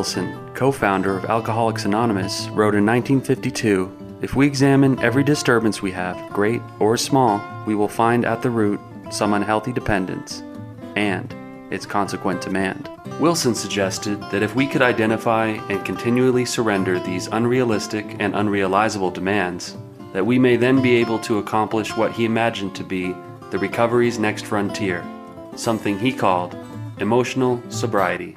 Wilson, co-founder of Alcoholics Anonymous, wrote in 1952, "If we examine every disturbance we have, great or small, we will find at the root some unhealthy dependence and its consequent demand." Wilson suggested that if we could identify and continually surrender these unrealistic and unrealizable demands, that we may then be able to accomplish what he imagined to be the recovery's next frontier, something he called emotional sobriety.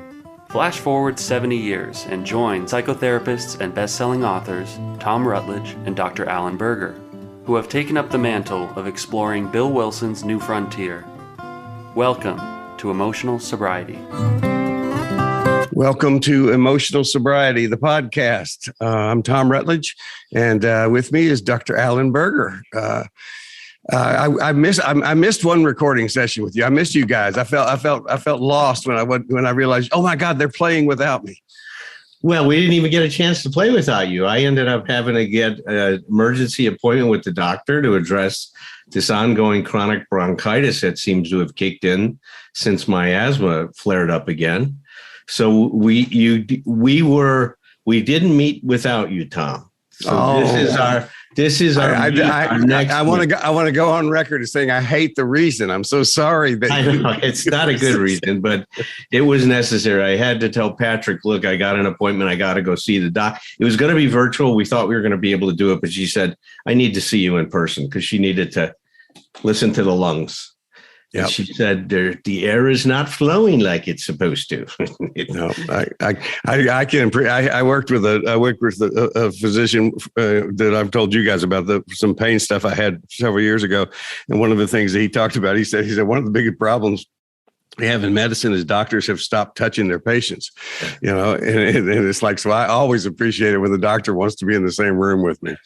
Flash forward 70 years and join psychotherapists and best-selling authors Tom Rutledge and Dr. Alan Berger, who have taken up the mantle of exploring Bill Wilson's new frontier. Welcome to Emotional Sobriety. Welcome to Emotional Sobriety, the podcast. I'm Tom Rutledge, and with me is Dr. Alan Berger. I missed one recording session with you. I missed you guys. I felt lost when I realized, oh my God, they're playing without me. Well, we didn't even get a chance to play without you. I ended up having to get an emergency appointment with the doctor to address this ongoing chronic bronchitis that seems to have kicked in since my asthma flared up again. So we didn't meet without you, Tom. So this is our next. I want to go on record as saying I hate the reason. I'm so sorry that I know it's not a good reason, but it was necessary. I had to tell Patrick, look, I got an appointment. I got to go see the doc. It was going to be virtual. We thought we were going to be able to do it, but she said, I need to see you in person because she needed to listen to the lungs. Yep. She said, the air is not flowing like it's supposed to. No, I worked with a physician that I've told you guys about some pain stuff I had several years ago. And one of the things that he talked about, he said one of the biggest problems we have in medicine is doctors have stopped touching their patients, and it's like, so I always appreciate it when the doctor wants to be in the same room with me.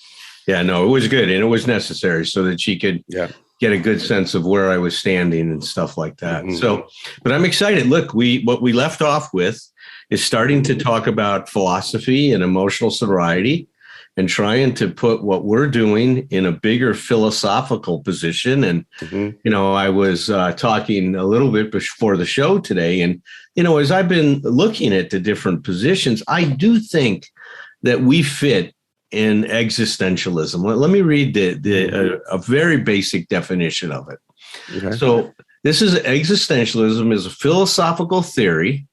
Yeah, no, it was good. And it was necessary so that she could get a good sense of where I was standing and stuff like that. Mm-hmm. So, but I'm excited. Look, what we left off with is starting to talk about philosophy and emotional sobriety and trying to put what we're doing in a bigger philosophical position. And, I was talking a little bit before the show today. And, as I've been looking at the different positions, I do think that we fit in existentialism. Let me read a very basic definition of it. Okay. So this is existentialism is a philosophical theory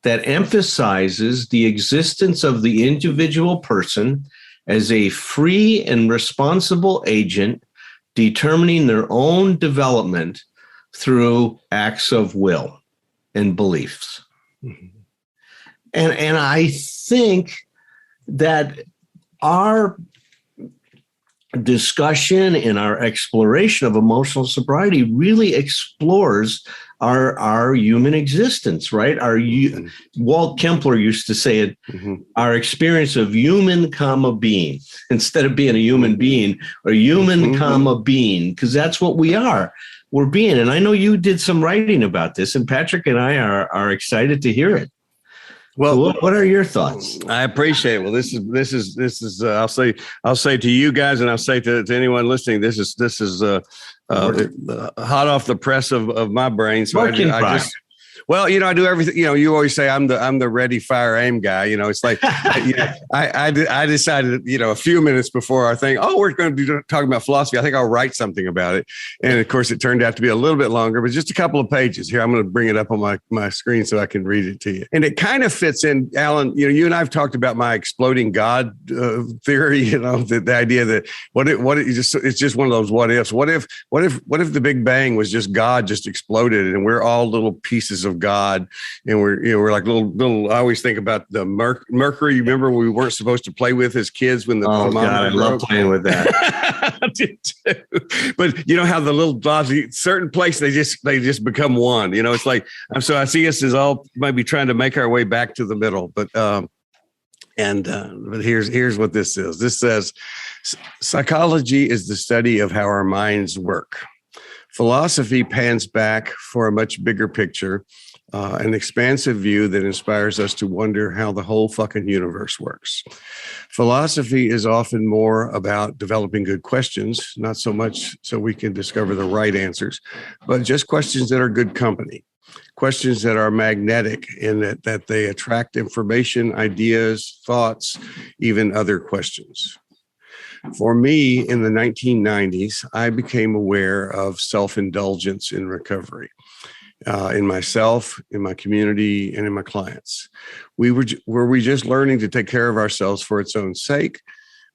that emphasizes the existence of the individual person as a free and responsible agent determining their own development through acts of will and beliefs. Mm-hmm. And I think that our discussion and our exploration of emotional sobriety really explores our human existence, right? Walt Kempler used to say it, our experience of human, being, instead of being a human being, or human, being, because that's what we are. We're being. And I know you did some writing about this, and Patrick and I are excited to hear it. Well, what are your thoughts? I appreciate it. Well, this is. I'll say to you guys, and I'll say to anyone listening, this is hot off the press of my brain. So I do everything. You always say I'm the ready, fire, aim guy. It's like I decided, a few minutes before our thing, we're going to be talking about philosophy. I think I'll write something about it. And of course, it turned out to be a little bit longer, but just a couple of pages. Here, I'm going to bring it up on my screen so I can read it to you. And it kind of fits in, Alan. You and I've talked about my exploding God theory. The idea that it's just one of those what ifs. What if the Big Bang was just God just exploded and we're all little pieces of God, and we're like little. I always think about the mercury. You remember we weren't supposed to play with as kids when the I love playing with that. I did too. But how the little dots, certain place they just become one. It's like so. I see us as all maybe trying to make our way back to the middle. But here's what this is. This says psychology is the study of how our minds work. Philosophy pans back for a much bigger picture, an expansive view that inspires us to wonder how the whole fucking universe works. Philosophy is often more about developing good questions, not so much so we can discover the right answers, but just questions that are good company, questions that are magnetic in that they attract information, ideas, thoughts, even other questions. For me, in the 1990s, I became aware of self-indulgence in recovery. In myself, in my community, and in my clients. Were we just learning to take care of ourselves for its own sake?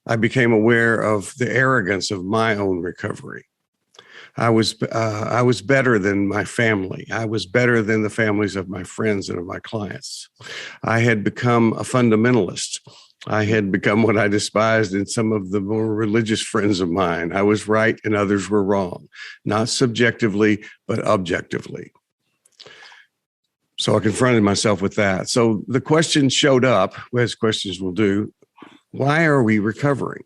I became aware of the arrogance of my own recovery. I was better than my family. I was better than the families of my friends and of my clients. I had become a fundamentalist. I had become what I despised in some of the more religious friends of mine. I was right and others were wrong, not subjectively, but objectively. So I confronted myself with that. So the question showed up, as questions will do. Why are we recovering?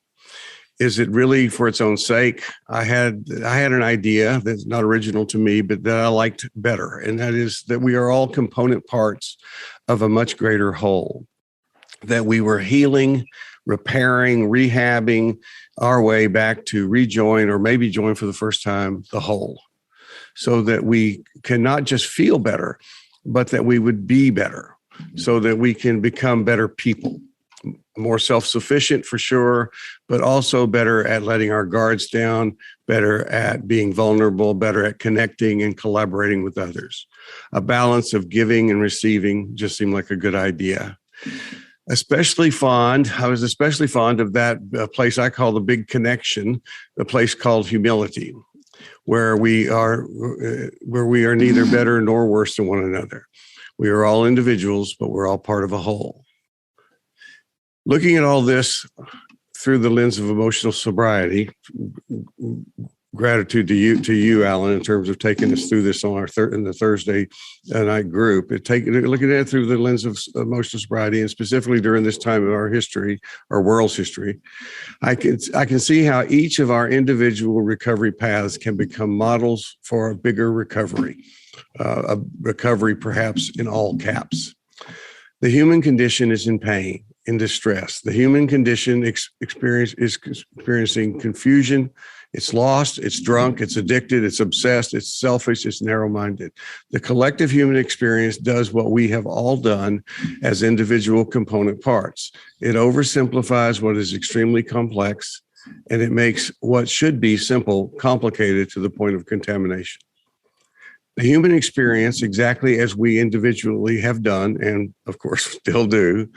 Is it really for its own sake? I had an idea that's not original to me, but that I liked better. And that is that we are all component parts of a much greater whole, that we were healing, repairing, rehabbing our way back to rejoin or maybe join for the first time the whole, so that we can not just feel better, but that we would be better, so that we can become better people, more self-sufficient for sure, but also better at letting our guards down, better at being vulnerable, better at connecting and collaborating with others. A balance of giving and receiving just seemed like a good idea. I was especially fond of that place I call the big connection, the place called humility, where we are neither better nor worse than one another. We are all individuals, but we're all part of a whole. Looking at all this through the lens of emotional sobriety, gratitude to you, Alan, in terms of taking us through this on in the Thursday night group. Looking at it through the lens of emotional sobriety, and specifically during this time of our history, our world's history, I can see how each of our individual recovery paths can become models for a bigger recovery, a recovery perhaps in all caps. The human condition is in pain, in distress. The human condition is experiencing confusion. It's lost, it's drunk, it's addicted, it's obsessed, it's selfish, it's narrow-minded. The collective human experience does what we have all done as individual component parts. It oversimplifies what is extremely complex, and it makes what should be simple complicated to the point of contamination. The human experience, exactly as we individually have done, and of course still do,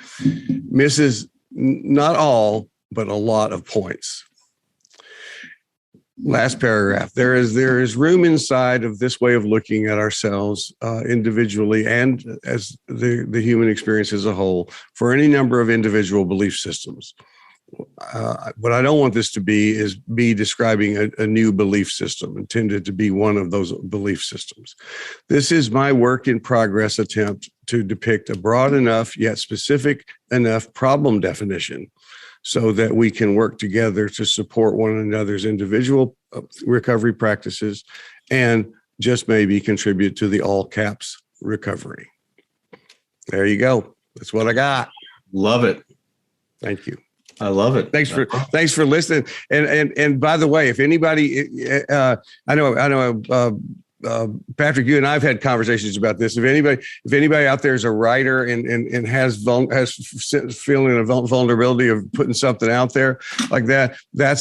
misses not all, but a lot of points. Last paragraph. There is room inside of this way of looking at ourselves individually and as the human experience as a whole for any number of individual belief systems. What I don't want this to be is me describing a new belief system intended to be one of those belief systems. This is my work in progress attempt to depict a broad enough yet specific enough problem definition so that we can work together to support one another's individual recovery practices and just maybe contribute to the all caps recovery. There you go. That's what I got. Love it. Thank you. I love it. Thanks for listening. And by the way, if anybody, I know, Patrick, you and I've had conversations about this. If anybody out there is a writer and has feeling of vulnerability of putting something out there like that, I'm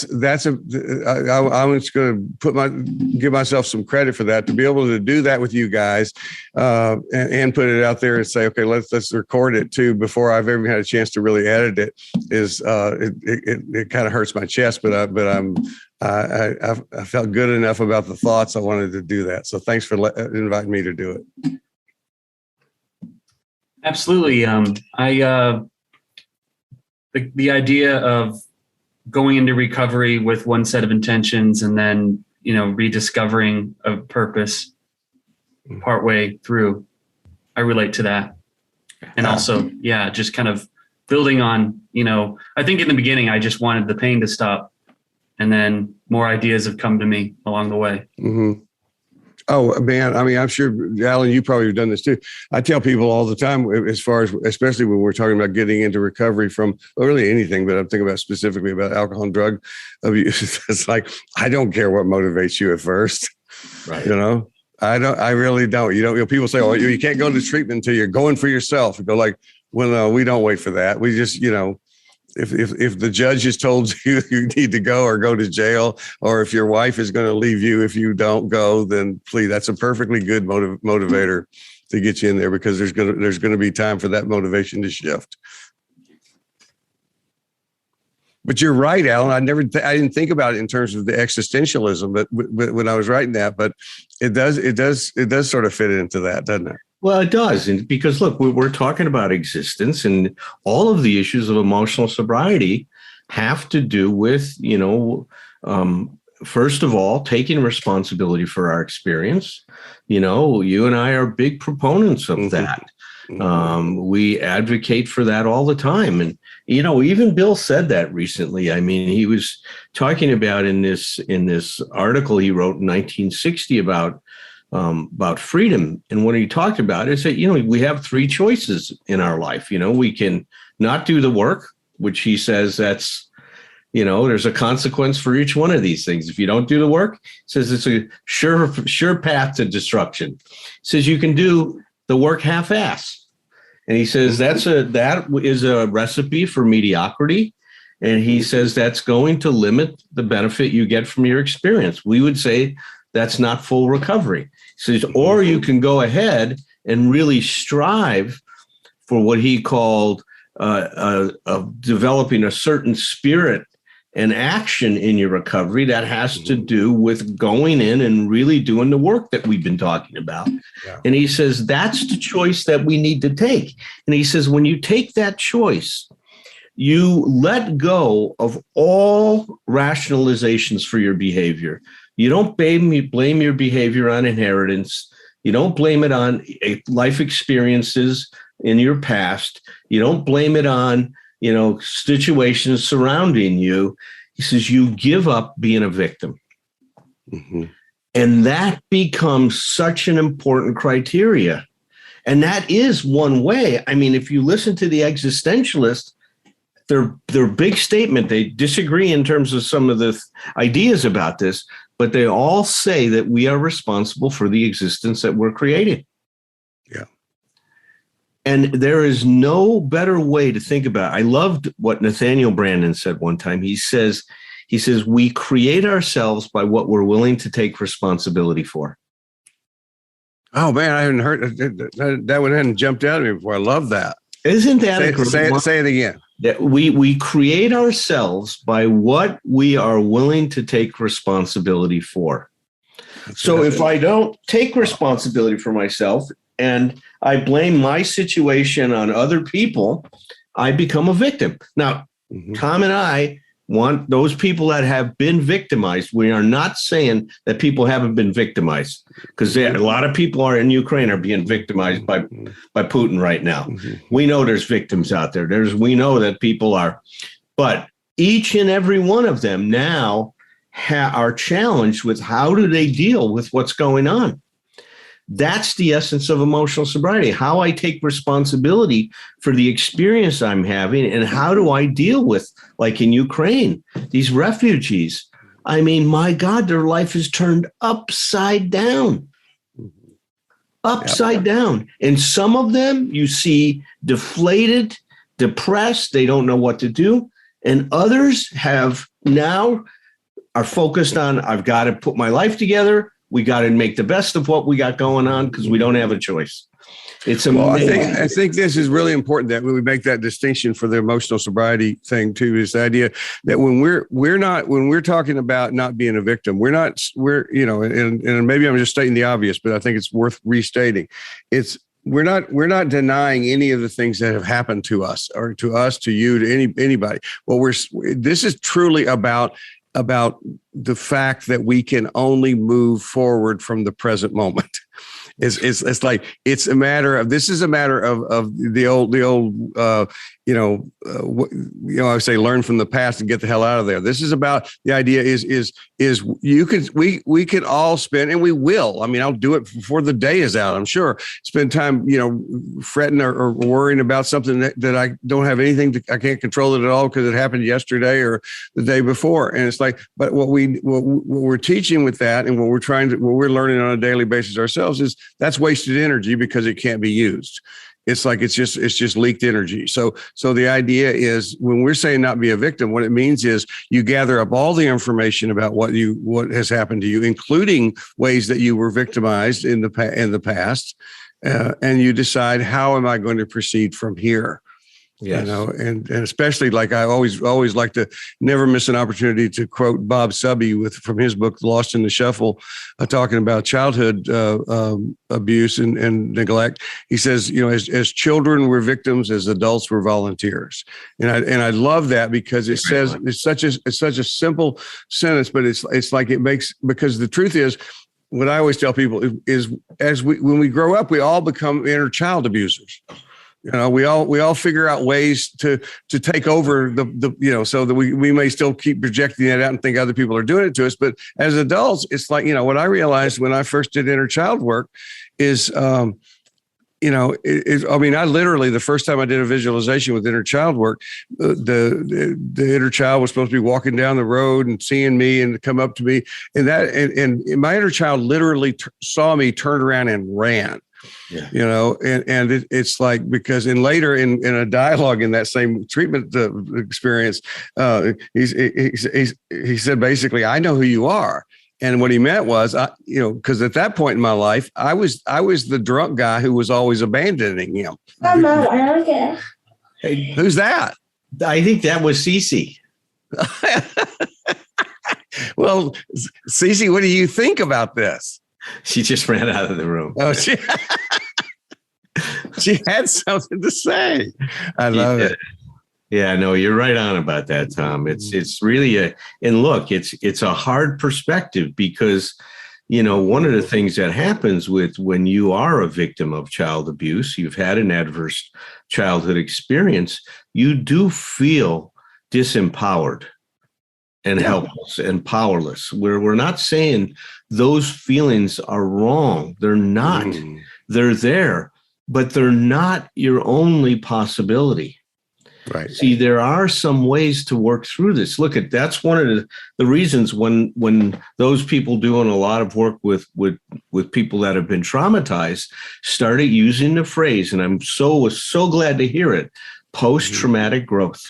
just going to give myself some credit for that, to be able to do that with you guys and put it out there and say, okay, let's record it too before I've ever had a chance to really edit it. It kind of hurts my chest, but I felt good enough about the thoughts. I wanted to do that. So thanks for inviting me to do it. Absolutely. The idea of going into recovery with one set of intentions and then, rediscovering a purpose partway through, I relate to that. And also, just kind of building on, I think in the beginning, I just wanted the pain to stop. And then more ideas have come to me along the way. Mm-hmm. Oh man, I mean, I'm sure, Alan, you probably have done this too. I tell people all the time, as far as, especially when we're talking about getting into recovery from really anything, but I'm thinking about specifically about alcohol and drug abuse. It's like, I don't care what motivates you at first. Right. I really don't. People say, oh, you can't go to treatment until you're going for yourself. You go like, well, no, we don't wait for that. We just, if the judge has told you you need to go or go to jail, or if your wife is going to leave you if you don't go, then please, that's a perfectly good motivator to get you in there, because there's going to be time for that motivation to shift. But you're right, Alan. I didn't think about it in terms of the existentialism, but when I was writing that, but it does sort of fit into that, doesn't it? Well, it does. And because look, we're talking about existence, and all of the issues of emotional sobriety have to do with, first of all, taking responsibility for our experience. You and I are big proponents of that. We advocate for that all the time. And, even Bill said that recently. I mean, he was talking about in this article he wrote in 1960 about freedom. And what he talked about is that, we have three choices in our life. We can not do the work, which he says that's, there's a consequence for each one of these things. If you don't do the work, he says it's a sure path to destruction. He says you can do the work half-ass. And he says that is a recipe for mediocrity. And he says that's going to limit the benefit you get from your experience. We would say that's not full recovery. He says, or you can go ahead and really strive for what he called developing a certain spirit and action in your recovery that has to do with going in and really doing the work that we've been talking about. Yeah. And he says, that's the choice that we need to take. And he says, when you take that choice, you let go of all rationalizations for your behavior. You don't blame your behavior on inheritance. You don't blame it on life experiences in your past. You don't blame it on, situations surrounding you. He says, you give up being a victim. Mm-hmm. And that becomes such an important criteria. And that is one way. I mean, if you listen to the existentialists, their big statement, they disagree in terms of some of the ideas about this, but they all say that we are responsible for the existence that we're creating. Yeah. And there is no better way to think about it. I loved what Nathaniel Branden said one time. He says, we create ourselves by what we're willing to take responsibility for. Oh man, I haven't heard that one hadn't jumped out at me before. I love that. Isn't that say it again? That we create ourselves by what we are willing to take responsibility for. So if I don't take responsibility for myself and I blame my situation on other people, I become a victim. Now, Tom and I want those people that have been victimized. We are not saying that people haven't been victimized, because a lot of people in Ukraine are being victimized by Putin right now. We know there's victims out there. We know that people are, but each and every one of them now are challenged with how do they deal with what's going on. That's the essence of emotional sobriety, how I take responsibility for the experience I'm having, and how do I deal with, like in Ukraine, these refugees. I mean, my God, their life is turned upside down. Upside down. And some of them you see deflated, depressed, they don't know what to do. And others are focused on, I've got to put my life together. We got to make the best of what we got going on because we don't have a choice. It's amazing. I think this is really important that when we make that distinction for the emotional sobriety thing too, is the idea that when we're talking about not being a victim, and maybe I'm just stating the obvious, but I think it's worth restating. We're not denying any of the things that have happened to us or to us, to you, to anybody. Well, this is truly about the fact that we can only move forward from the present moment. It's like, it's a matter of, this is a matter of the old, I say learn from the past and get the hell out of there. This is about, the idea is we could all spend, and we will, I mean, I'll do it before the day is out, I'm sure, spend time, fretting or worrying about something that I don't have anything I can't control it at all because it happened yesterday or the day before. And it's like, but what we're teaching with that, and what we're learning on a daily basis ourselves, is that's wasted energy because it can't be used. It's like, it's just leaked energy. So the idea is, when we're saying not be a victim, what it means is you gather up all the information about what has happened to you, including ways that you were victimized in the past, and you decide, how am I going to proceed from here? Yes. And especially, like, I always like to never miss an opportunity to quote Bob Subby from his book, Lost in the Shuffle, talking about childhood abuse and neglect. He says, as children, we're victims; as adults, we're volunteers. And I love that, because it says, it's such a simple sentence, but it's like, it makes, because the truth is, what I always tell people is when we grow up, we all become inner child abusers. We all figure out ways to take over so that we may still keep projecting that out and think other people are doing it to us. But as adults, it's like, what I realized when I first did inner child work is, I literally, the first time I did a visualization with inner child work, the inner child was supposed to be walking down the road and seeing me and come up to me, and my inner child literally saw me, turned around and ran. Yeah. It's like, because later in a dialogue in that same treatment experience, he said, basically, I know who you are. And what he meant was, because at that point in my life, I was the drunk guy who was always abandoning him. Okay. Hey, who's that? I think that was Cece. Well, Cece, what do you think about this? She just ran out of the room. Oh, she had something to say. I love it. Yeah, no, you're right on about that, Tom. It's really it's a hard perspective, because, one of the things that happens when you are a victim of child abuse, you've had an adverse childhood experience, you do feel disempowered and helpless and powerless. We're not saying those feelings are wrong. They're not. They're there, but they're not your only possibility. Right. See, there are some ways to work through this. That's one of the reasons when those people doing a lot of work with people that have been traumatized started using the phrase, and I'm so glad to hear it, post-traumatic growth.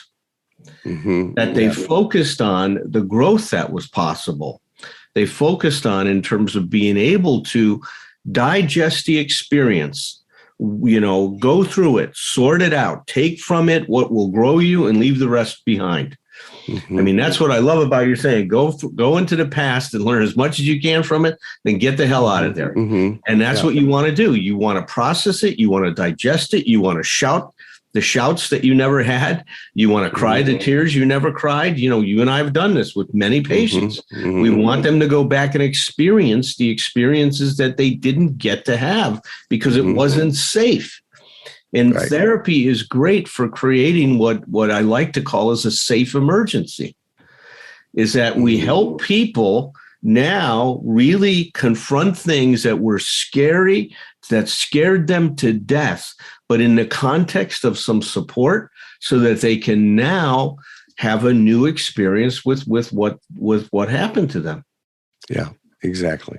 That they focused on the growth that was possible. They focused on, in terms of being able to digest the experience, go through it, sort it out, take from it what will grow you and leave the rest behind. I mean, that's what I love about you saying, go into the past and learn as much as you can from it, then get the hell out of there. And that's what you want to do. You want to process it. You want to digest it. You want to shout the shouts that you never had. You want to cry the tears you never cried. You and I have done this with many patients. We want them to go back and experience the experiences that they didn't get to have because it wasn't safe. And therapy is great for creating what I like to call as a safe emergency, is that we help people now really confront things that were scary, that scared them to death, but in the context of some support, so that they can now have a new experience with what happened to them. Yeah, exactly.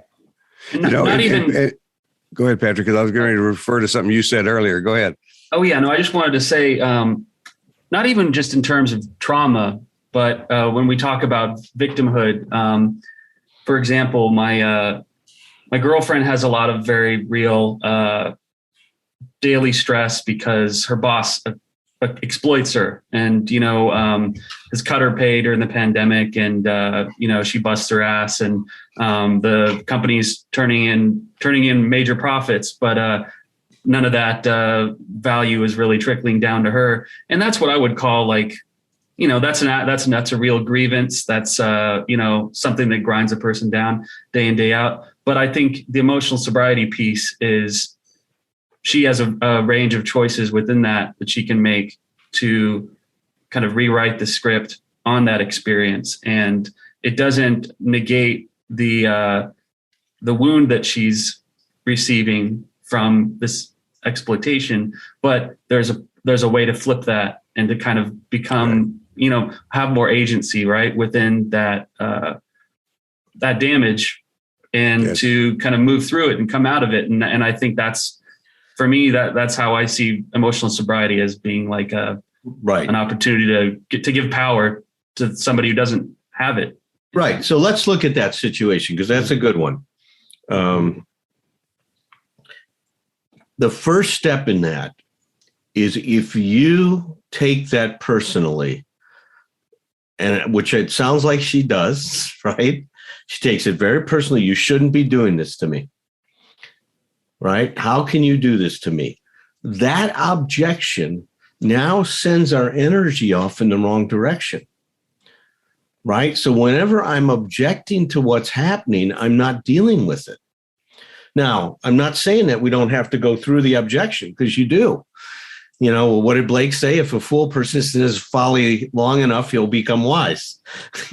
Go ahead, Patrick, because I was going to refer to something you said earlier. Go ahead. Oh, yeah. No, I just wanted to say, not even just in terms of trauma, but when we talk about victimhood, for example, my girlfriend has a lot of very real daily stress because her boss exploits her and, has cut her pay during the pandemic and, she busts her ass and the company's turning in major profits, but none of that value is really trickling down to her. And that's what I would call that's a real grievance. That's, something that grinds a person down day in, day out. But I think the emotional sobriety piece is she has a range of choices within that she can make to kind of rewrite the script on that experience. And it doesn't negate the wound that she's receiving from this exploitation, but there's a way to flip that and to kind of become, have more agency, right, within that damage, and to kind of move through it and come out of it. And I think that's, for me, that's how I see emotional sobriety, as being like an opportunity to give power to somebody who doesn't have it. Right. So let's look at that situation, because that's a good one. The first step in that is, if you take that personally, and which it sounds like she does, right? She takes it very personally. You shouldn't be doing this to me, right? How can you do this to me? That objection now sends our energy off in the wrong direction, right? So whenever I'm objecting to what's happening, I'm not dealing with it. Now, I'm not saying that we don't have to go through the objection, because you do. What did Blake say? If a fool persists in his folly long enough, he'll become wise.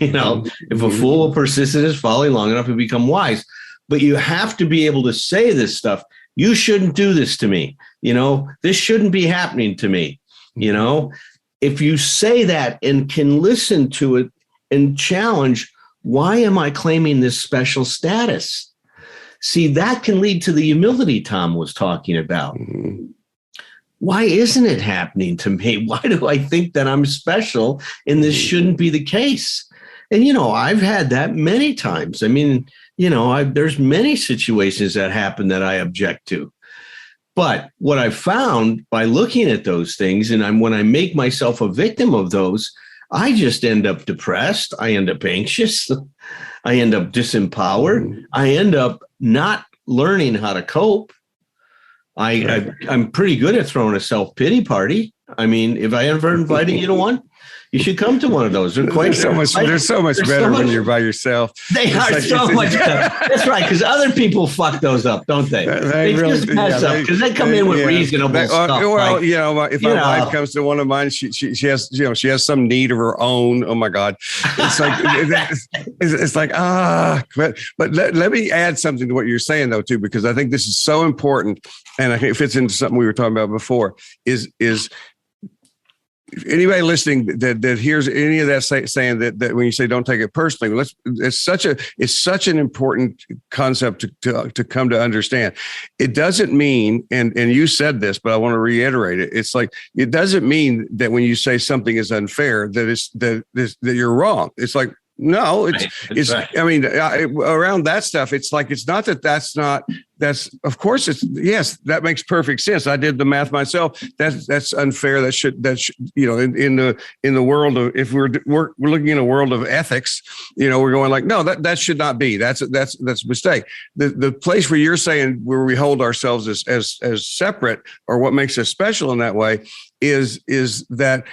If a fool will persist in his folly long enough, he'll become wise. But you have to be able to say this stuff. You shouldn't do this to me. This shouldn't be happening to me. If you say that and can listen to it and challenge, why am I claiming this special status? See, that can lead to the humility Tom was talking about. Mm-hmm. Why isn't it happening to me? Why do I think that I'm special and this shouldn't be the case? And, I've had that many times. I mean, there's many situations that happen that I object to. But what I've found by looking at those things, and when I make myself a victim of those, I just end up depressed. I end up anxious. I end up disempowered. I end up not learning how to cope. I'm pretty good at throwing a self-pity party. I mean, if I ever invited you to one, you should come to one of those. They're so much better when you're by yourself. They are so much better. That's right, because other people fuck those up, don't they? They really just mess up because they come in with reasonable stuff. Well, if my wife comes to one of mine, she has some need of her own. Oh my God, it's like But let me add something to what you're saying though too, because I think this is so important, and I think it fits into something we were talking about before. Is anybody listening that hears any of that saying that when you say don't take it personally, it's such an important concept to come to understand. It doesn't mean, and you said this, but I want to reiterate it. It's like, it doesn't mean that when you say something is unfair that you're wrong. It's like, no, it's right. I mean, around that stuff, it's like, it's not that's of course it's, yes, that makes perfect sense. I did the math myself. That's unfair. That should in the world of, if we're looking in a world of ethics, we're going like, no, that should not be. That's a mistake. The place where you're saying where we hold ourselves as separate, or what makes us special in that way is that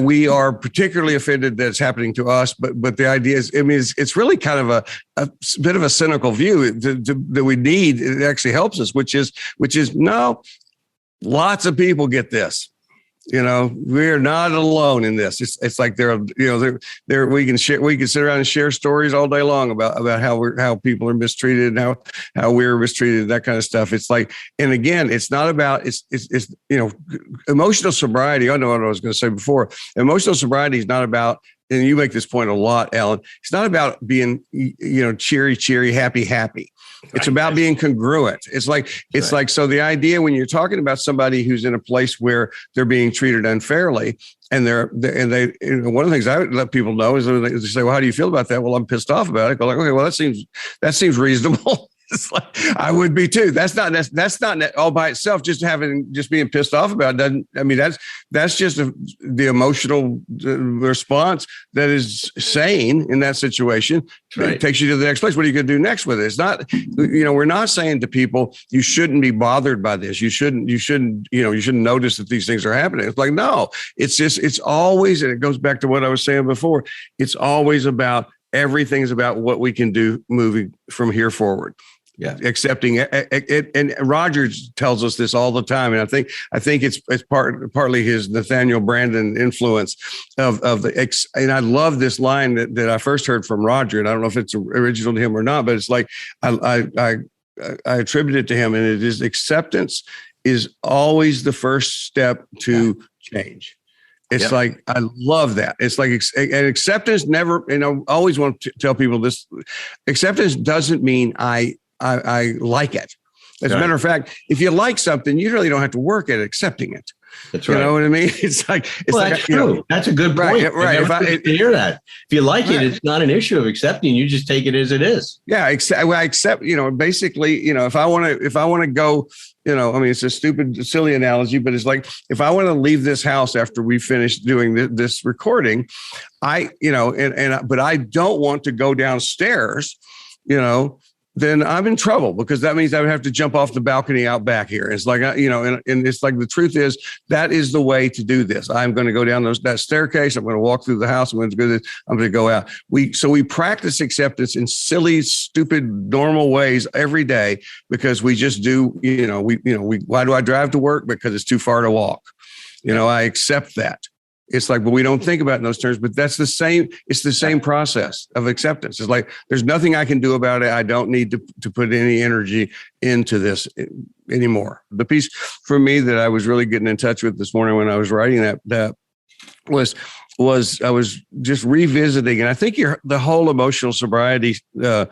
we are particularly offended that it's happening to us, but the idea is, I mean, it's really kind of a bit of a cynical view that we need. It actually helps us, which is no, lots of people get this. We're not alone in this. It's like we can sit around and share stories all day long about how people are mistreated and how we're mistreated, that kind of stuff. It's like, and again, it's not about, it's emotional sobriety. I know what I was going to say before. Emotional sobriety is not about, and you make this point a lot, Alan, it's not about being, cheery, happy. It's about being congruent. It's like, so the idea when you're talking about somebody who's in a place where they're being treated unfairly, and they one of the things I would let people know is they say, well, how do you feel about that? Well, I'm pissed off about it. Go like, okay, well, that seems reasonable. It's like, I would be too. That's not all by itself. Just being pissed off about it doesn't. I mean, that's just the emotional response that is sane in that situation. Right. It takes you to the next place. What are you going to do next with it? It's not. We're not saying to people you shouldn't be bothered by this. You shouldn't notice that these things are happening. It's like, no. It's always, and it goes back to what I was saying before. It's always about everything is about what we can do moving from here forward. Yeah, accepting it, and Rogers tells us this all the time, and I think it's partly his Nathaniel Branden influence of the. And I love this line that I first heard from Roger, and I don't know if it's original to him or not, but it's like I attribute it to him, and it is acceptance is always the first step to change. It's like, I love that. It's like, and acceptance never, always want to tell people this. Acceptance doesn't mean I like it. As a matter of fact, if you like something, you really don't have to work at accepting it. That's right. You know what I mean? It's like, that's true. That's a good point. Right. If I hear that, if you like it, it's not an issue of accepting. You just take it as it is. Yeah. I accept, basically, if I want to go, it's a stupid, silly analogy, but it's like, if I want to leave this house after we finish doing this recording, but I don't want to go downstairs, then I'm in trouble, because that means I would have to jump off the balcony out back here. It's like, and it's like, the truth is, that is the way to do this. I'm going to go down that staircase. I'm going to walk through the house. I'm going to do this. I'm going to go out. So we practice acceptance in silly, stupid, normal ways every day, because we just do, why do I drive to work? Because it's too far to walk. I accept that. It's like, but we don't think about it in those terms, but that's the same. It's the same process of acceptance. It's like, there's nothing I can do about it. I don't need to put any energy into this anymore. The piece for me that I was really getting in touch with this morning when I was writing that was I was just revisiting, and I think the whole emotional sobriety, the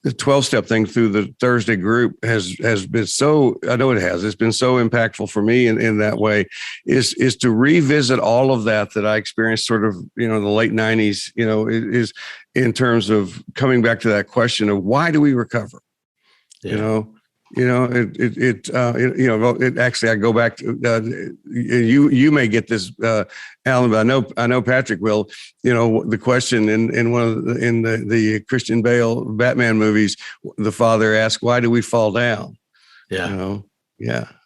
12-step thing through the Thursday group has been so, I know it has, it's been so impactful for me in that way, is to revisit all of that I experienced sort of, in the late 90s, is in terms of coming back to that question of, why do we recover? Yeah. It actually, I go back to, you may get this, Alan, but I know Patrick will, the question in one of the Christian Bale Batman movies, the father asked, why do we fall down? Yeah.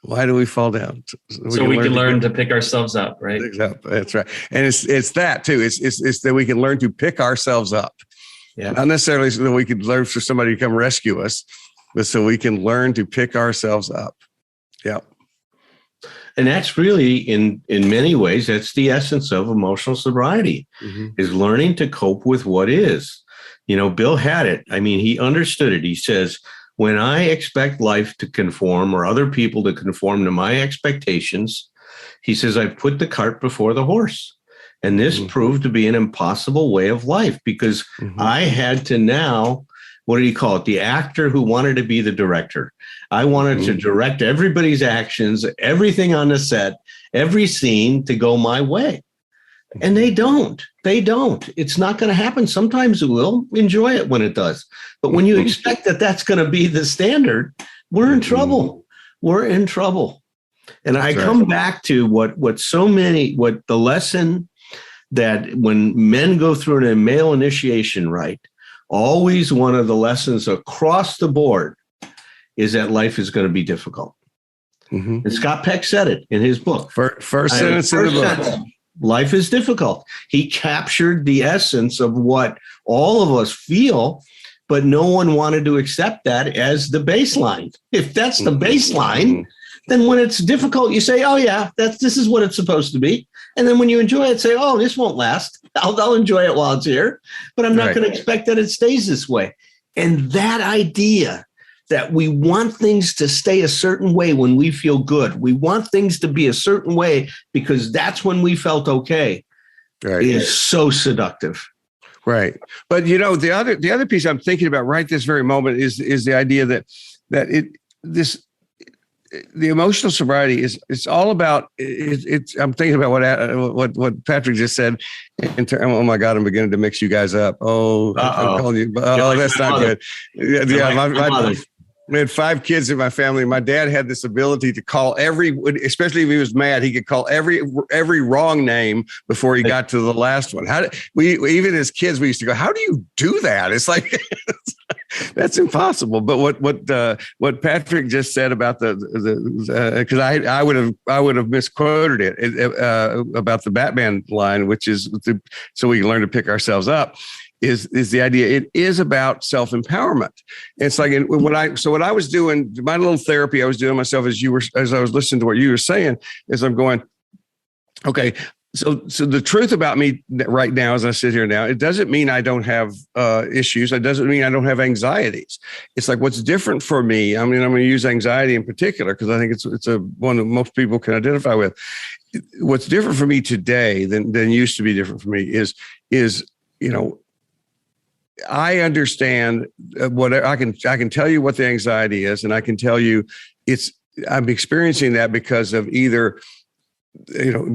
Why do we fall down? So we can learn to pick ourselves up, right? Exactly. That's right. And it's that too. It's that we can learn to pick ourselves up. Yeah. Not necessarily so that we can learn for somebody to come rescue us, but so we can learn to pick ourselves up. Yeah. And that's really, in many ways, that's the essence of emotional sobriety, is learning to cope with what is. Bill had it. I mean, he understood it. He says, when I expect life to conform, or other people to conform to my expectations, he says, I've put the cart before the horse. And this proved to be an impossible way of life, because I had to now, what did he call it? The actor who wanted to be the director. I wanted to direct everybody's actions, everything on the set, every scene to go my way. And they don't. It's not going to happen. Sometimes it will. Enjoy it when it does. But when you expect that that's going to be the standard, we're in trouble. We're in trouble. And I come back to what the lesson that when men go through a male initiation rite, always one of the lessons across the board is that life is going to be difficult. And Scott Peck said it in his book. First sentence in the book. Life is difficult. He captured the essence of what all of us feel, but no one wanted to accept that as the baseline. If that's the baseline, then when it's difficult, you say, oh yeah, this is what it's supposed to be. And then when you enjoy it, say, oh, this won't last. I'll enjoy it while it's here, but I'm not going to expect that it stays this way. And that idea that we want things to stay a certain way when we feel good, we want things to be a certain way because that's when we felt okay, is so seductive. Right. But the other piece I'm thinking about right this very moment is the idea that the emotional sobriety it's all about it's I'm thinking about what Patrick just said. Oh my God, I'm beginning to mix you guys up. I'm calling you. Oh, that's not good. Yeah, we had 5 kids in my family. My dad had this ability to call especially if he was mad, he could call every wrong name before he got to the last one. Even as kids, we used to go, how do you do that? It's like, that's impossible. But what Patrick just said about because I would have misquoted it about the Batman line, which is so we can learn to pick ourselves up. is the idea. It is about self-empowerment. It's like what I was doing, my little therapy I was doing myself as I was listening to what you were saying, is I'm going, okay, so the truth about me right now, as I sit here now, it doesn't mean I don't have issues. It doesn't mean I don't have anxieties. It's like what's different for me. I mean, I'm going to use anxiety in particular because I think it's a one that most people can identify with. What's different for me today than used to be different for me is I understand what I can tell you what the anxiety is, and I can tell you I'm experiencing that because of either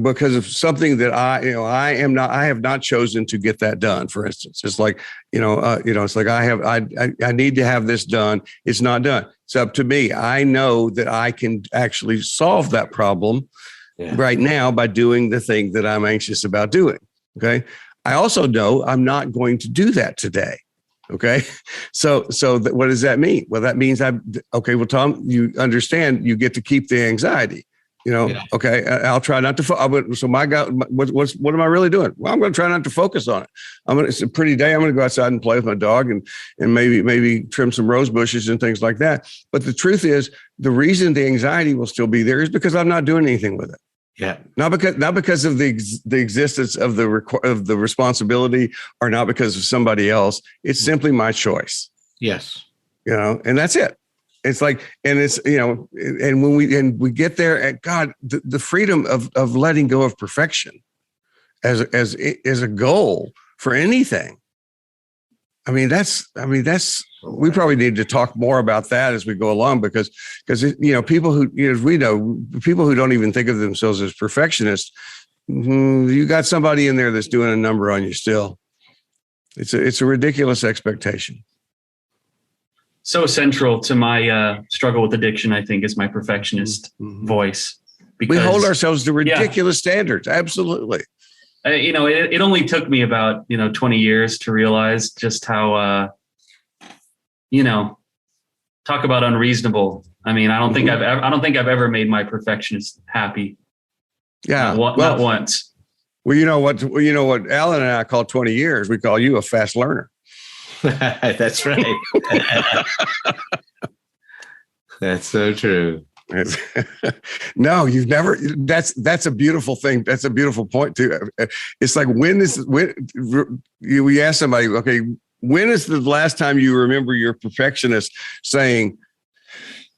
because of something that I have not chosen to get that done. For instance, it's like, it's like I need to have this done. It's not done. It's up to me. I know that I can actually solve that problem right now by doing the thing that I'm anxious about doing. Okay. I also know I'm not going to do that today. Okay. So what does that mean? Well, that means well, Tom, you understand you get to keep the anxiety. Okay, I'll try not to. So my God, what am I really doing? Well, I'm going to try not to focus on it. It's a pretty day. I'm going to go outside and play with my dog and maybe trim some rose bushes and things like that. But the truth is, the reason the anxiety will still be there is because I'm not doing anything with it. Yeah, not because of the existence of the responsibility, or not because of somebody else. It's simply my choice. Yes, and that's it. It's like, and it's, and when we get there at God, the freedom of letting go of perfection as a goal for anything. We probably need to talk more about that as we go along, because people who, people who don't even think of themselves as perfectionists, you got somebody in there that's doing a number on you still. It's a ridiculous expectation. So central to my struggle with addiction, I think, is my perfectionist voice. Because we hold ourselves to ridiculous standards. Absolutely. It only took me about 20 years to realize just how talk about unreasonable. I mean, I don't think I've ever made my perfectionist happy. Yeah, not once. Well, you know what Alan and I call 20 years. We call you a fast learner. That's right. That's so true. No, you've never. That's a beautiful thing. That's a beautiful point too. It's like when we ask somebody, okay, when is the last time you remember your perfectionist saying,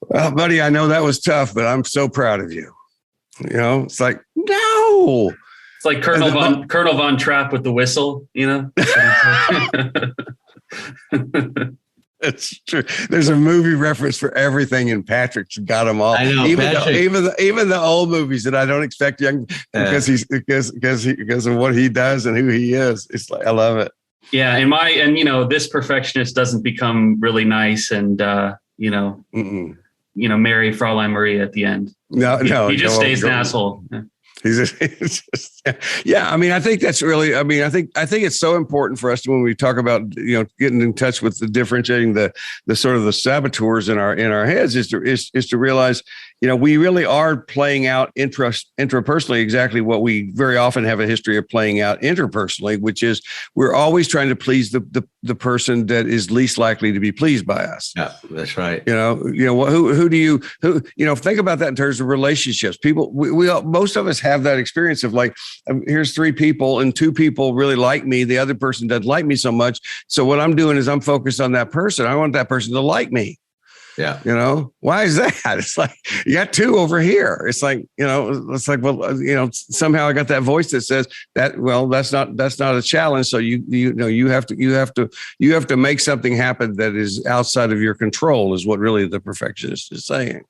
"Well, buddy, I know that was tough, but I'm so proud of you." It's like, no. It's like Colonel Von Trapp with the whistle. It's true. There's a movie reference for everything, and Patrick's got them all. I know, even the old movies that I don't expect young because of what he does and who he is. It's like, I love it. Yeah, and this perfectionist doesn't become really nice and marry Fraulein Marie at the end. No, he just stays an asshole. Yeah. Yeah. I mean, I think that's really, I think it's so important for us when we talk about, getting in touch with the differentiating the sort of the saboteurs in our heads is to realize, we really are playing out intrapersonally exactly what we very often have a history of playing out interpersonally, which is we're always trying to please the person that is least likely to be pleased by us. Yeah, that's right. Who do you think about that in terms of relationships? People, most of us have that experience of like, here's 3 people and 2 people really like me. The other person doesn't like me so much. So what I'm doing is I'm focused on that person. I want that person to like me. Yeah. Why is that? It's like, you got 2 over here. It's like, somehow I got that voice that says that, well, that's not a challenge. So you have to make something happen that is outside of your control is what really the perfectionist is saying.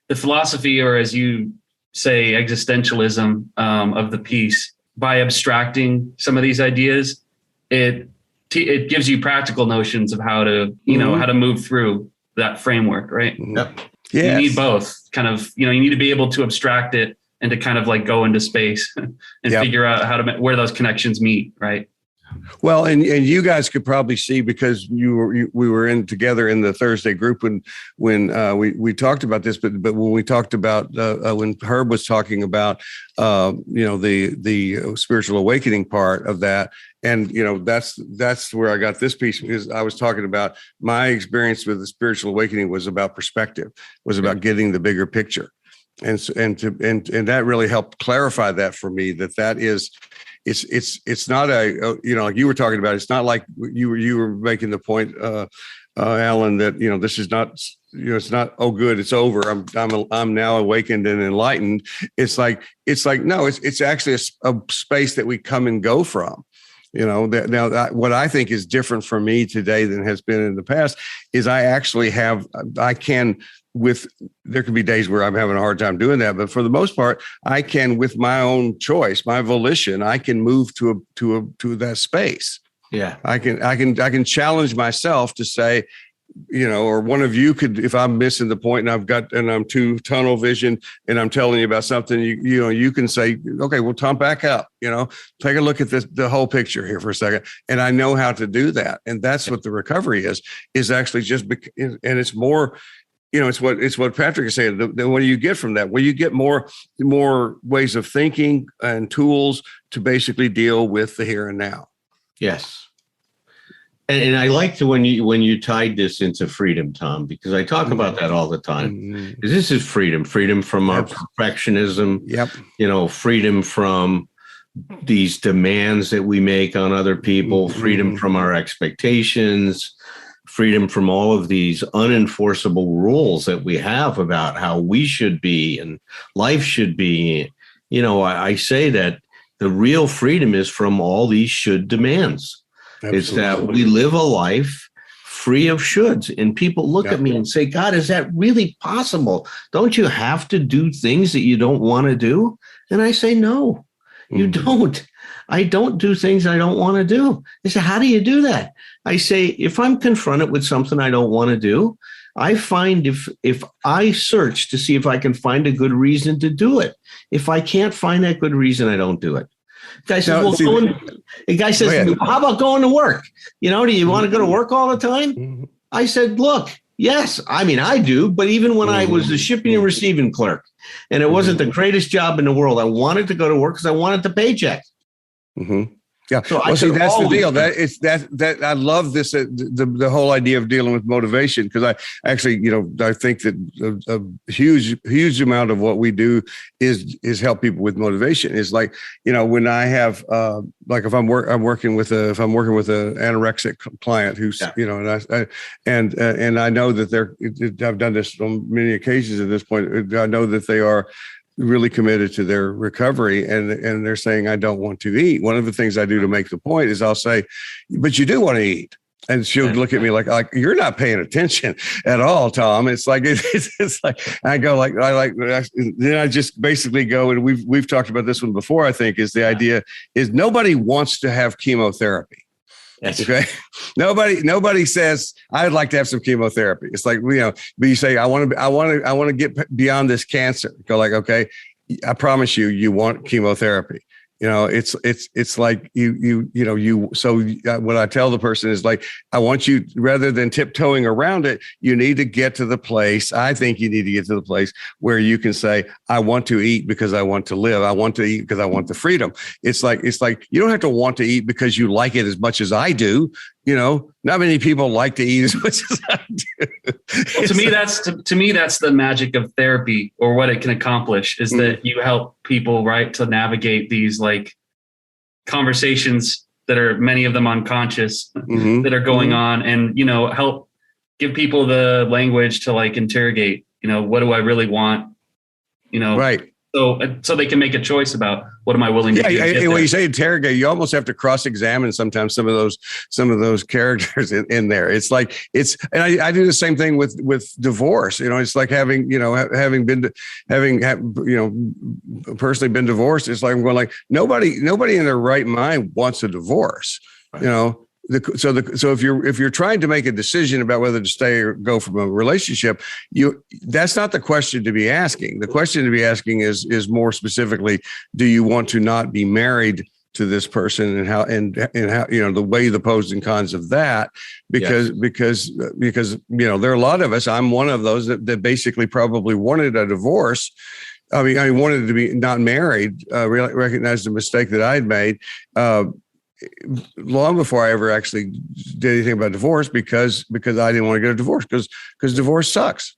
The philosophy, or as you say, existentialism of the piece, by abstracting some of these ideas, it gives you practical notions of how to, how to move through that framework, right? Yep. Yes. You need both kind of, you need to be able to abstract it and to kind of like go into space and figure out where those connections meet, right? Well, and you guys could probably see because we were in together in the Thursday group when we talked about this, but when we talked about when Herb was talking about the spiritual awakening part of that, and that's where I got this piece, because I was talking about my experience with the spiritual awakening was about perspective, was about getting the bigger picture, and that really helped clarify that for me, that is. It's not like you were talking about. It's not like you were making the point, Alan, that this is not it's not, oh good, it's over, I'm now awakened and enlightened. It's like no, it's actually a space that we come and go from. What I think is different for me today than has been in the past is there can be days where I'm having a hard time doing that, but for the most part, I can, with my own choice, my volition, I can move to that space. Yeah, I can challenge myself to say, or one of you could, if I'm missing the point and I'm too tunnel vision and I'm telling you about something, you can say, okay, well, Tom, back up, take a look at the whole picture here for a second. And I know how to do that. And that's what the recovery is actually and it's more, it's what Patrick is saying. What do you get from that? Well, you get more ways of thinking and tools to basically deal with the here and now. Yes. And I liked when you tied this into freedom, Tom, because I talk about that all the time. Mm-hmm. This is freedom from our perfectionism. Yep. Freedom from these demands that we make on other people, mm-hmm. freedom from our expectations, freedom from all of these unenforceable rules that we have about how we should be and life should be. I say that the real freedom is from all these should demands. Absolutely. It's that we live a life free of shoulds. And people look at me and say, God, is that really possible? Don't you have to do things that you don't want to do? And I say, no, you don't. I don't do things I don't want to do. They say, how do you do that? I say, if I'm confronted with something I don't want to do, I find if I search to see if I can find a good reason to do it. If I can't find that good reason, I don't do it. The guy says, how about going to work? Do you want to go to work all the time? Mm-hmm. I said, look, yes. I mean, I do. But even when I was the shipping and receiving clerk, and it wasn't the greatest job in the world, I wanted to go to work because I wanted the paycheck. Mm-hmm. Yeah. So that's the deal. That I love this, the whole idea of dealing with motivation, because I actually, I think that a huge amount of what we do is help people with motivation. Is like, when I have, like if I'm working with an anorexic client who's, and I know that I've done this on many occasions at this point. I know that they are really committed to their recovery, and they're saying, I don't want to eat. One of the things I do to make the point is I'll say, but you do want to eat. And she'll look at me like you're not paying attention at all, Tom. It's like, it's like, I go then I just basically go, and we've talked about this one before, I think, is the idea is nobody wants to have chemotherapy. That's okay. Nobody says I'd like to have some chemotherapy. It's like, but you say, I want to get beyond this cancer. Go like, okay, I promise you want chemotherapy. It's like so what I tell the person is like, I want you, rather than tiptoeing around it, you need to get to the place. I think you need to get to the place where you can say, I want to eat because I want to live. I want to eat because I want the freedom. It's like, you don't have to want to eat because you like it as much as I do. Not many people like to eat as much as I do. Well, to me, that's the magic of therapy, or what it can accomplish, is that you help people, right, to navigate these like conversations that are, many of them unconscious, that are going on, and, help give people the language to like interrogate, what do I really want? Right. So they can make a choice about what am I willing to do. Yeah, when you say interrogate, you almost have to cross-examine sometimes some of those characters in there. It's like and I do the same thing with divorce. It's like having personally been divorced. It's like I'm going like nobody in their right mind wants a divorce. Right. So if you're trying to make a decision about whether to stay or go from a relationship, that's not the question to be asking. The question to be asking is more specifically, do you want to not be married to this person and how the way, the pros and cons of that, because there are a lot of us. I'm one of those that basically probably wanted a divorce. I mean, I wanted to be not married, recognized the mistake that I'd made long before I ever actually did anything about divorce, because I didn't want to get a divorce because divorce sucks.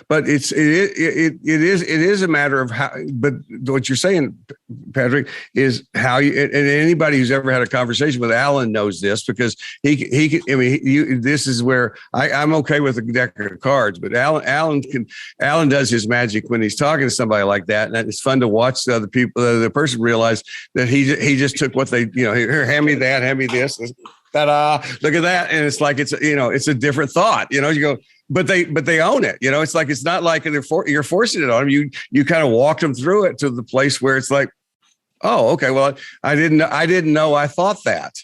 But it is a matter of how. But what you're saying, Patrick, is how you, and anybody who's ever had a conversation with Alan knows this, because he I mean, this is where I'm okay with a deck of cards, but Alan does his magic when he's talking to somebody like that, and it's fun to watch the other people, the person realize that he just took what they, here, hand me that, hand me this, ta-da, look at that, and it's like it's a different thought, you go. But they own it. It's like, it's not like you're forcing it on them. You kind of walked them through it to the place where it's like, oh, okay, well, I didn't know I thought that.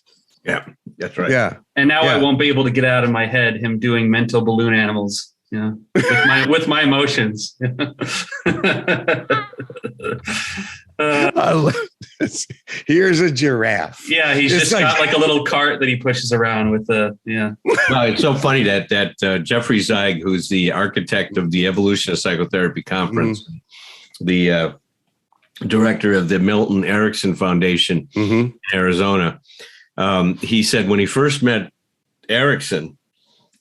Yeah, that's right. Yeah. And now I won't be able to get out of my head him doing mental balloon animals, with my emotions. I love this. Here's a giraffe. Yeah, he's just got like a little cart that he pushes around with the. No, it's so funny that Jeffrey Zeig, who's the architect of the Evolution of Psychotherapy Conference, the director of the Milton Erickson Foundation in Arizona, he said when he first met Erickson,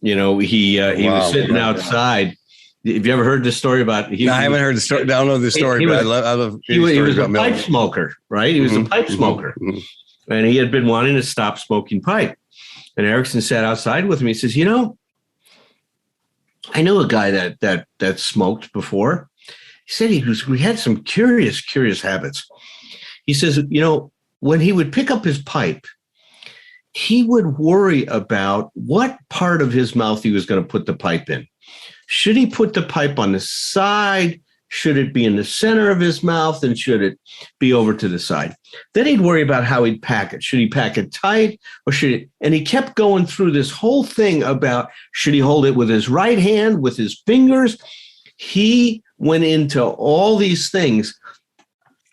he was sitting outside. Have you ever heard this story about? I haven't heard the story. I don't know the story, but I love. He was a pipe smoker, right? He was a pipe smoker, and he had been wanting to stop smoking pipe. And Erickson sat outside with him. He says, I know a guy that smoked before. He said we had some curious habits. He says, when he would pick up his pipe, he would worry about what part of his mouth he was going to put the pipe in. Should he put the pipe on the side? Should it be in the center of his mouth? And should it be over to the side? Then he'd worry about how he'd pack it. Should he pack it tight or should it? And he kept going through this whole thing about, should he hold it with his right hand, with his fingers? He went into all these things.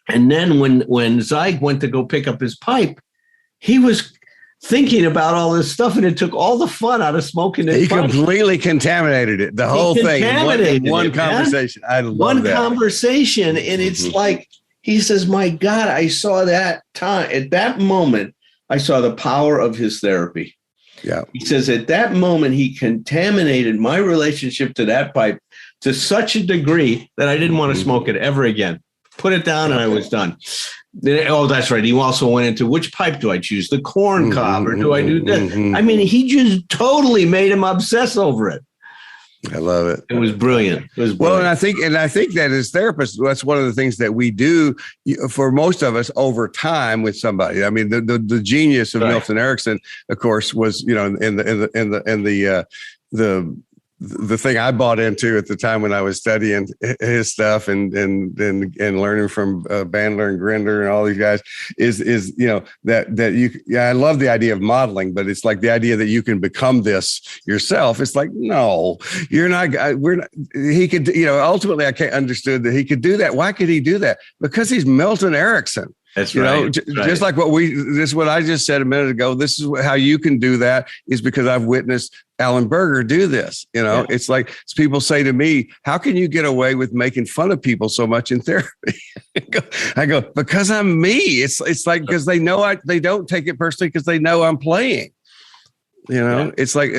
And then when Zeig went to go pick up his pipe, he was thinking about all this stuff, and it took all the fun out of smoking it. He completely contaminated it. The whole thing. One conversation. I love that. One conversation. And it's like, he says, my God, I saw that time. At that moment, I saw the power of his therapy. Yeah. He says, at that moment, he contaminated my relationship to that pipe to such a degree that I didn't want to smoke it ever again. Put it down and I was done. Oh, that's right. He also went into, which pipe do I choose? The corn cob, or do I do this? I mean, he just totally made him obsess over it. I love it. It was brilliant. Well, and I think that as therapists, that's one of the things that we do for most of us over time with somebody. I mean, the genius of Milton Erickson, of course, was the thing I bought into at the time when I was studying his stuff and learning from Bandler and Grinder and all these guys is that you, I love the idea of modeling, but it's like the idea that you can become this yourself. It's like, no, you're not, he could, ultimately I understood that he could do that. Why could he do that? Because he's Milton Erickson. That's right. Just like this is what I just said a minute ago. This is how you can do that, is because I've witnessed Alan Berger do this. It's like people say to me, how can you get away with making fun of people so much in therapy? I go, because I'm me. It's like, because they know they don't take it personally because they know I'm playing. It's like,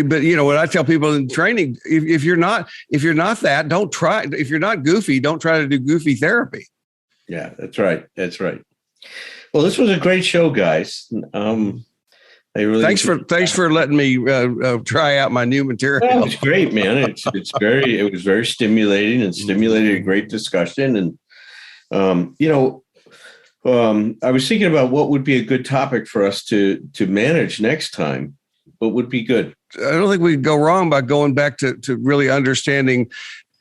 but what I tell people in training, if you're not that, don't try. If you're not goofy, don't try to do goofy therapy. Yeah, that's right. That's right. Well, this was a great show, guys. Thanks for letting me try out my new material. Well, it's great, man. It was very stimulating and stimulated a great discussion. And I was thinking about what would be a good topic for us to manage next time. What would be good? I don't think we could go wrong by going back to really understanding,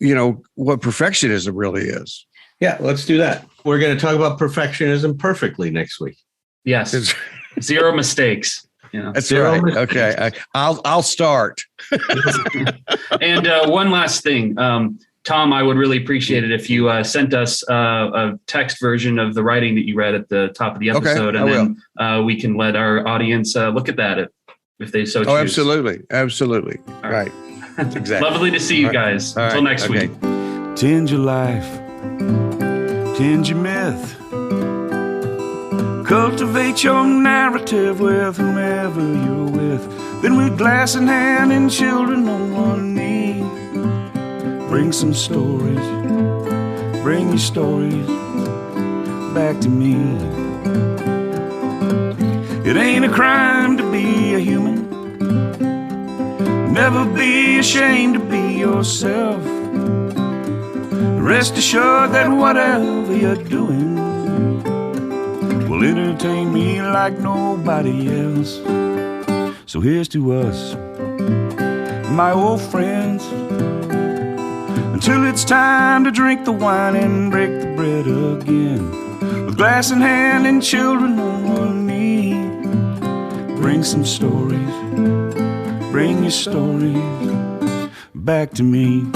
what perfectionism really is. Yeah, let's do that. We're going to talk about perfectionism perfectly next week. Yes. Zero mistakes. That's right. Okay. I'll start. And one last thing. Tom, I would really appreciate it if you sent us a text version of the writing that you read at the top of the episode, and then we can let our audience look at that if they so choose. Oh, absolutely. All right. Exactly. Lovely to see you guys. Until next week. Tend your life, tend your myth. Cultivate your narrative with whomever you're with. Then with glass in hand and children on one knee, bring some stories, bring your stories back to me. It ain't a crime to be a human. Never be ashamed to be yourself. Rest assured that whatever you're doing will entertain me like nobody else. So here's to us, my old friends, until it's time to drink the wine and break the bread again. With glass in hand and children on one knee, bring some stories, bring your stories back to me.